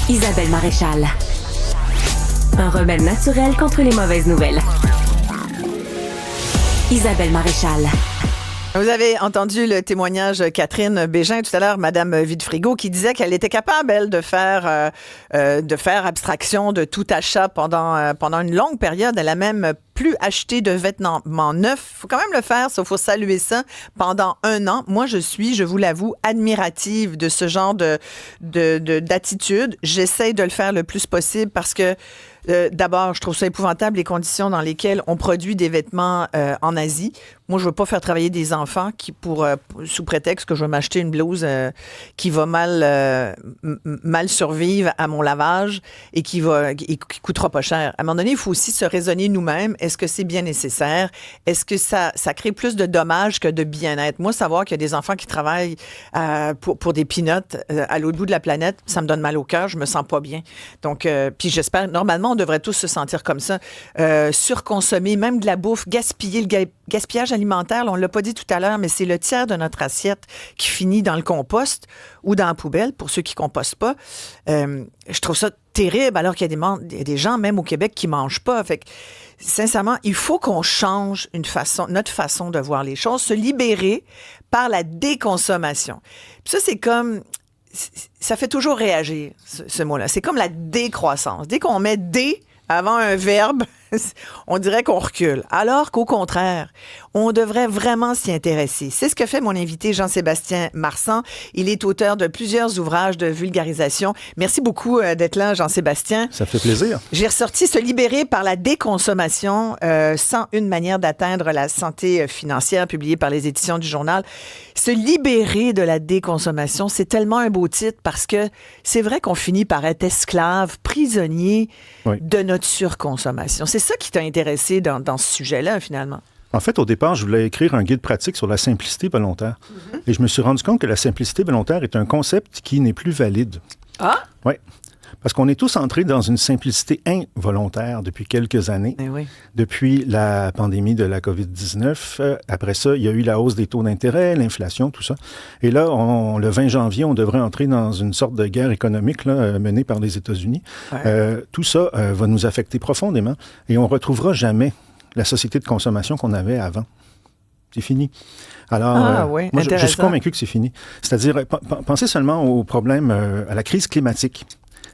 Isabelle Maréchal. Un remède naturel contre les mauvaises nouvelles. Isabelle Maréchal. Vous avez entendu le témoignage de Catherine Bégin tout à l'heure, Madame Vide-Frigo, qui disait qu'elle était capable, elle, de faire abstraction de tout achat pendant une longue période. Elle a même plus acheté de vêtements neufs. Il faut quand même le faire, il faut saluer ça pendant 1 an. Moi, je vous l'avoue, admirative de ce genre d'attitude. J'essaie de le faire le plus possible parce que d'abord, je trouve ça épouvantable les conditions dans lesquelles on produit des vêtements en Asie. Moi, je veux pas faire travailler des enfants qui, sous prétexte que je vais m'acheter une blouse qui va mal survivre à mon lavage et qui coûtera pas cher. À un moment donné, il faut aussi se raisonner nous-mêmes. Est-ce que c'est bien nécessaire? Est-ce que ça crée plus de dommages que de bien-être? Moi, savoir qu'il y a des enfants qui travaillent pour des peanuts à l'autre bout de la planète, ça me donne mal au cœur. Je me sens pas bien. Donc, puis j'espère, normalement, on devrait tous se sentir comme ça. Surconsommer, même de la bouffe, gaspiller, le gaspillage alimentaire, là, on l'a pas dit tout à l'heure, mais c'est le tiers de notre assiette qui finit dans le compost ou dans la poubelle, pour ceux qui compostent pas. Je trouve ça terrible, alors qu'il y a des gens, même au Québec, qui mangent pas. Fait que, sincèrement, il faut qu'on change notre façon de voir les choses, se libérer par la déconsommation. Puis ça, c'est comme... Ça fait toujours réagir, ce mot-là. C'est comme la décroissance. Dès qu'on met « dé » avant un verbe, on dirait qu'on recule. Alors qu'au contraire, on devrait vraiment s'y intéresser. C'est ce que fait mon invité Jean-Sébastien Marsan. Il est auteur de plusieurs ouvrages de vulgarisation. Merci beaucoup d'être là, Jean-Sébastien. Ça fait plaisir. J'ai ressorti « Se libérer par la déconsommation, 101 manières d'atteindre la santé financière », publié par les éditions du Journal. Se libérer de la déconsommation, c'est tellement un beau titre parce que c'est vrai qu'on finit par être esclave, prisonnier de notre surconsommation. C'est ça qui t'a intéressé dans ce sujet-là, finalement. En fait, au départ, je voulais écrire un guide pratique sur la simplicité volontaire. Mm-hmm. Et je me suis rendu compte que la simplicité volontaire est un concept qui n'est plus valide. Ah? Oui. Parce qu'on est tous entrés dans une simplicité involontaire depuis quelques années. Oui. Depuis la pandémie de la COVID-19. Après ça, il y a eu la hausse des taux d'intérêt, l'inflation, tout ça. Et là, le 20 janvier, on devrait entrer dans une sorte de guerre économique menée par les États-Unis. Ouais. Tout ça va nous affecter profondément. Et on ne retrouvera jamais la société de consommation qu'on avait avant. C'est fini. Alors, oui, moi, je suis convaincu que c'est fini. C'est-à-dire, pensez seulement au problème, à la crise climatique.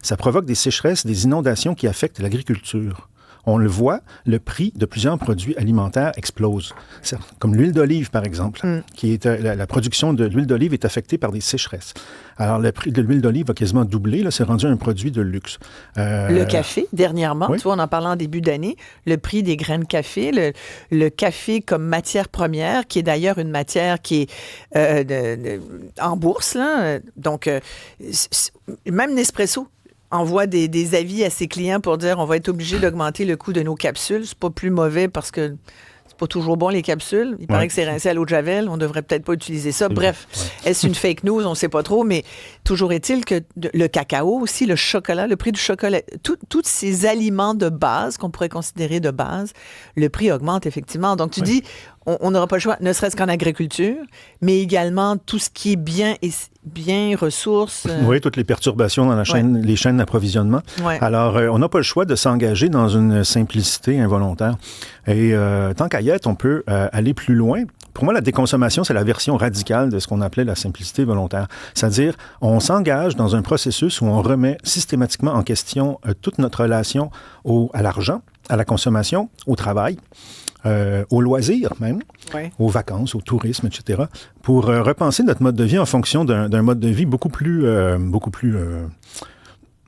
Ça provoque des sécheresses, des inondations qui affectent l'agriculture. On le voit, le prix de plusieurs produits alimentaires explose. Comme l'huile d'olive, par exemple, qui est la production de l'huile d'olive est affectée par des sécheresses. Alors, le prix de l'huile d'olive a quasiment doublé. Là, c'est rendu un produit de luxe. Le café, dernièrement, tu vois, on en parlait en début d'année, le prix des grains de café, le café comme matière première, qui est d'ailleurs une matière qui est en bourse, là. Donc, même Nespresso envoie des avis à ses clients pour dire on va être obligé d'augmenter le coût de nos capsules. C'est pas plus mauvais parce que c'est pas toujours bon, les capsules. Il paraît que c'est rincé à l'eau de Javel. On devrait peut-être pas utiliser ça. Bref, est-ce une fake news? On sait pas trop, mais toujours est-il que le cacao aussi, le chocolat, le prix du chocolat, tous ces aliments de base qu'on pourrait considérer de base, le prix augmente effectivement. Donc, tu dis, on n'aura pas le choix, ne serait-ce qu'en agriculture, mais également tout ce qui est biens, ressources. Oui, toutes les perturbations dans la chaîne, les chaînes d'approvisionnement. Ouais. Alors, on n'a pas le choix de s'engager dans une simplicité involontaire. Et tant qu'à y être, on peut aller plus loin. Pour moi, la déconsommation, c'est la version radicale de ce qu'on appelait la simplicité volontaire. C'est-à-dire, on s'engage dans un processus où on remet systématiquement en question toute notre relation à l'argent, à la consommation, au travail, aux loisirs même, aux vacances, au tourisme, etc., pour repenser notre mode de vie en fonction d'un mode de vie beaucoup plus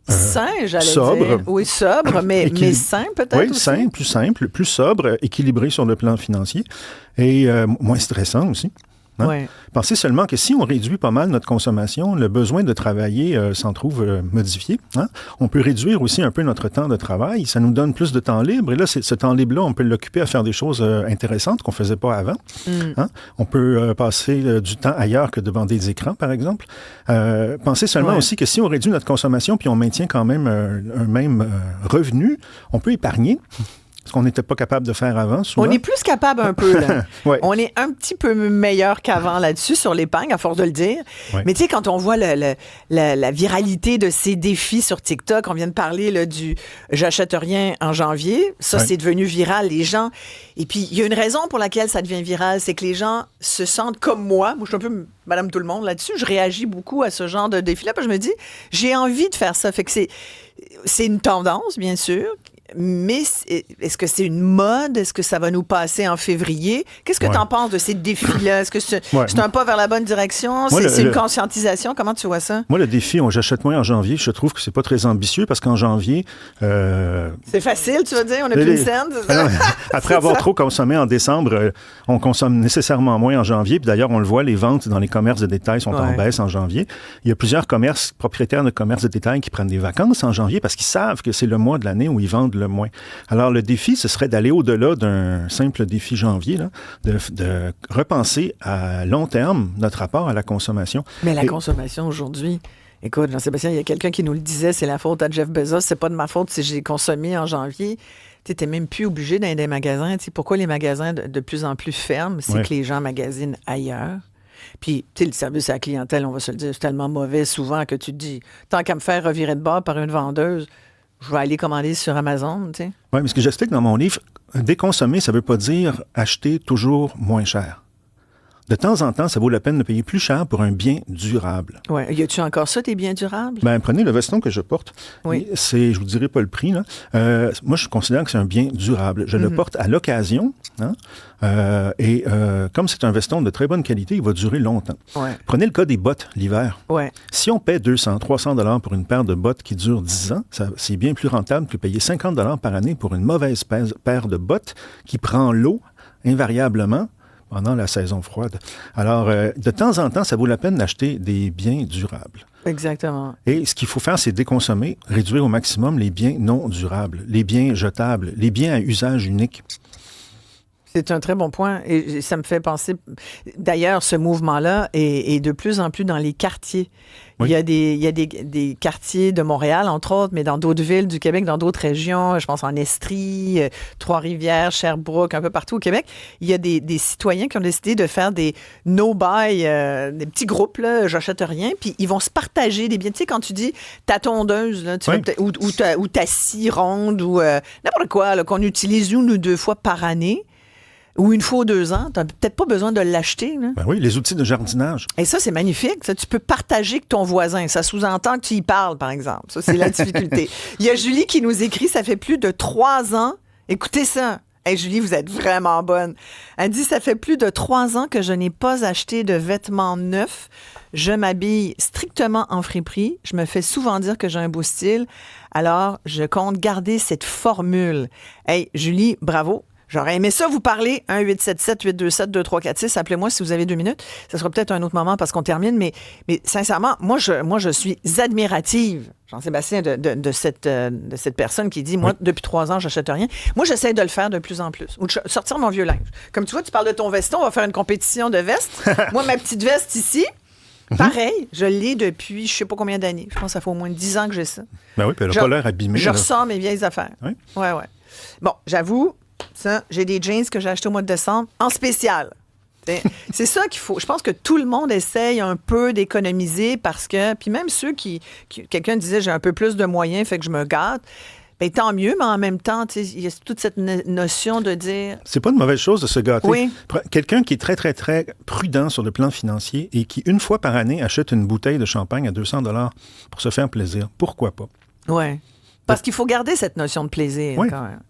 sain, j'allais sobre. dire. Oui, sobre, mais sain peut-être aussi. Oui, sain, plus simple, plus sobre, équilibré sur le plan financier et moins stressant aussi. Hein? Ouais. Pensez seulement que si on réduit pas mal notre consommation, le besoin de travailler s'en trouve modifié. Hein? On peut réduire aussi un peu notre temps de travail. Ça nous donne plus de temps libre. Et là, ce temps libre-là, on peut l'occuper à faire des choses intéressantes qu'on ne faisait pas avant. Hein? On peut passer du temps ailleurs que devant des écrans, par exemple. Pensez seulement aussi que si on réduit notre consommation puis on maintient quand même un même revenu, on peut épargner. ce qu'on n'était pas capable de faire avant, souvent. On est plus capable un peu, là. Ouais. On est un petit peu meilleur qu'avant là-dessus, sur l'épargne, à force de le dire. Ouais. Mais tu sais, quand on voit la viralité de ces défis sur TikTok, on vient de parler là, du « j'achète rien en janvier », ça, c'est devenu viral. Les gens... Et puis, il y a une raison pour laquelle ça devient viral, c'est que les gens se sentent comme moi. Moi, je suis un peu Madame Tout-le-Monde là-dessus. Je réagis beaucoup à ce genre de défi-là, parce que je me dis, j'ai envie de faire ça. Fait que c'est une tendance, bien sûr, mais est-ce que c'est une mode? Est-ce que ça va nous passer en février? Qu'est-ce que tu en penses de ces défis-là? Est-ce que c'est un pas vers la bonne direction? C'est une conscientisation? Comment tu vois ça? Moi, le défi, j'achète moins en janvier, je trouve que c'est pas très ambitieux parce qu'en janvier... C'est facile, tu vas dire? On n'a plus une scène? Après avoir trop consommé en décembre, on consomme nécessairement moins en janvier. Puis d'ailleurs, on le voit, les ventes dans les commerces de détail sont en baisse en janvier. Il y a plusieurs propriétaires de commerces de détail qui prennent des vacances en janvier parce qu'ils savent que c'est le mois de l'année où ils vendent le moins. Alors, le défi, ce serait d'aller au-delà d'un simple défi janvier, là, de repenser à long terme notre rapport à la consommation. Mais la consommation aujourd'hui... Écoute, Jean-Sébastien, il y a quelqu'un qui nous le disait, c'est la faute à Jeff Bezos, c'est pas de ma faute si j'ai consommé en janvier. Tu n'es même plus obligé d'aller dans des magasins. T'sais, pourquoi les magasins de plus en plus ferment? C'est que les gens magasinent ailleurs. Puis, tu sais, le service à la clientèle, on va se le dire, c'est tellement mauvais souvent que tu te dis, tant qu'à me faire revirer de bord par une vendeuse, je vais aller commander sur Amazon, tu sais. Oui, mais ce que j'explique dans mon livre, déconsommer, ça ne veut pas dire acheter toujours moins cher. De temps en temps, ça vaut la peine de payer plus cher pour un bien durable. Oui. Y a-tu encore ça, des biens durables? Bien, prenez le veston que je porte. Oui. Je vous dirai pas le prix, là. Moi, je considère que c'est un bien durable. Je le porte à l'occasion, hein? Comme c'est un veston de très bonne qualité, il va durer longtemps. Ouais. Prenez le cas des bottes l'hiver. Ouais. Si on paie 200, 300 $ pour une paire de bottes qui dure 10 ans, c'est bien plus rentable que payer 50 $ par année pour une mauvaise paire de bottes qui prend l'eau invariablement pendant la saison froide. Alors, de temps en temps, ça vaut la peine d'acheter des biens durables. Exactement. Et ce qu'il faut faire, c'est déconsommer, réduire au maximum les biens non durables, les biens jetables, les biens à usage unique. C'est un très bon point. Et ça me fait penser... D'ailleurs, ce mouvement-là est de plus en plus dans les quartiers. Oui. Il y a des quartiers de Montréal, entre autres, mais dans d'autres villes du Québec, dans d'autres régions, je pense en Estrie, Trois-Rivières, Sherbrooke, un peu partout au Québec. Il y a des citoyens qui ont décidé de faire des no-buy, des petits groupes, là, j'achète rien, puis ils vont se partager des biens. Tu sais, quand tu dis ta tondeuse, là, ou ta scie ronde, ou n'importe quoi, là, qu'on utilise une ou deux fois par année, ou une fois ou 2 ans, tu n'as peut-être pas besoin de l'acheter. Là. Ben oui, les outils de jardinage. Et ça, c'est magnifique. Ça, tu peux partager avec ton voisin. Ça sous-entend que tu y parles, par exemple. Ça, c'est la difficulté. Il y a Julie qui nous écrit, ça fait plus de 3 ans. Écoutez ça. Hey, Julie, vous êtes vraiment bonne. Elle dit, ça fait plus de 3 ans que je n'ai pas acheté de vêtements neufs. Je m'habille strictement en friperie. Je me fais souvent dire que j'ai un beau style. Alors, je compte garder cette formule. Hey, Julie, bravo. J'aurais aimé ça vous parler. 1-877-827-2346. Appelez-moi si vous avez 2 minutes. Ça sera peut-être un autre moment parce qu'on termine. Mais sincèrement, moi, je suis admirative, Jean-Sébastien, de cette personne qui dit, moi, depuis 3 ans, j'achète rien. Moi, j'essaie de le faire de plus en plus. Ou de sortir mon vieux linge. Comme tu vois, tu parles de ton veston. On va faire une compétition de vestes. Moi, ma petite veste ici, pareil, je l'ai depuis je ne sais pas combien d'années. Je pense que ça fait au moins 10 ans que j'ai ça. Ben oui, puis elle n'a pas l'air abîmée. Je ressors mes vieilles affaires. Oui. Ouais. Bon, j'avoue, ça, j'ai des jeans que j'ai achetés au mois de décembre en spécial. C'est ça qu'il faut. Je pense que tout le monde essaye un peu d'économiser parce que, puis même ceux qui quelqu'un disait j'ai un peu plus de moyens, fait que je me gâte. Bien, tant mieux, mais en même temps, il y a toute cette notion de dire... C'est pas une mauvaise chose de se gâter. Oui. Quelqu'un qui est très, très, très prudent sur le plan financier et qui, une fois par année, achète une bouteille de champagne à 200 $ pour se faire plaisir, pourquoi pas? Oui. Parce qu'il faut garder cette notion de plaisir, quand même.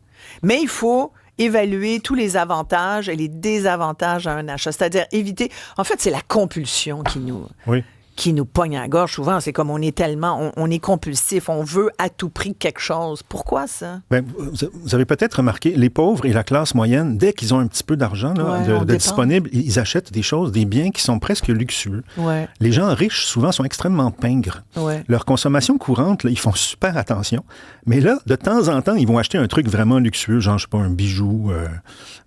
Mais il faut évaluer tous les avantages et les désavantages à un achat. C'est-à-dire éviter... En fait, c'est la compulsion qui nous pogne à la gorge souvent. C'est comme on est tellement... On est compulsif. On veut à tout prix quelque chose. Pourquoi ça? Bien, vous avez peut-être remarqué, les pauvres et la classe moyenne, dès qu'ils ont un petit peu d'argent de disponible, ils achètent des choses, des biens qui sont presque luxueux. Ouais. Les gens riches, souvent, sont extrêmement pingres. Ouais. Leur consommation courante, là, ils font super attention. Mais là, de temps en temps, ils vont acheter un truc vraiment luxueux, genre, je sais pas, un bijou,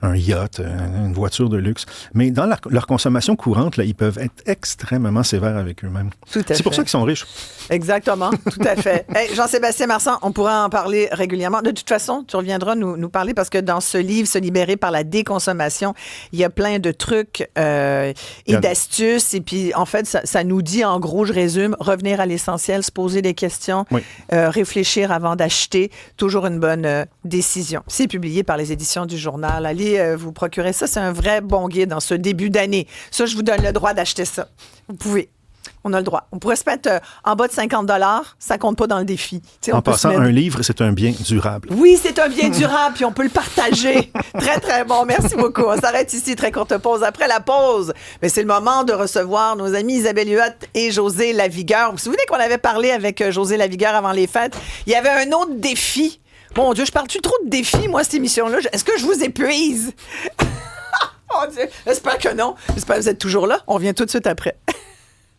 un yacht, une voiture de luxe. Mais dans leur consommation courante, là, ils peuvent être extrêmement sévères avec avec eux-mêmes. C'est pour ça qu'ils sont riches. Exactement, tout à fait. Hey, Jean-Sébastien Marsan, on pourra en parler régulièrement. De toute façon, tu reviendras nous parler parce que dans ce livre, Se libérer par la déconsommation, il y a plein de trucs et d'astuces. Et puis, en fait, ça nous dit, en gros, je résume, revenir à l'essentiel, se poser des questions, réfléchir avant d'acheter. Toujours une bonne décision. C'est publié par les éditions du Journal. Allez vous procurer ça. C'est un vrai bon guide en ce début d'année. Ça, je vous donne le droit d'acheter ça. Vous pouvez. On a le droit. On pourrait se mettre en bas de 50 $. Ça compte pas dans le défi. En passant, un livre, c'est un bien durable. Oui, c'est un bien durable, puis on peut le partager. Très, très bon. Merci beaucoup. On s'arrête ici. Très courte pause. Après la pause, mais c'est le moment de recevoir nos amis Isabelle Huot et José Lavigueur. Vous vous souvenez qu'on avait parlé avec José Lavigueur avant les fêtes? Il y avait un autre défi. Mon Dieu, je parle-tu trop de défis, moi, cette émission-là? Est-ce que je vous épuise? Mon Dieu, j'espère que non. J'espère que vous êtes toujours là. On revient tout de suite après.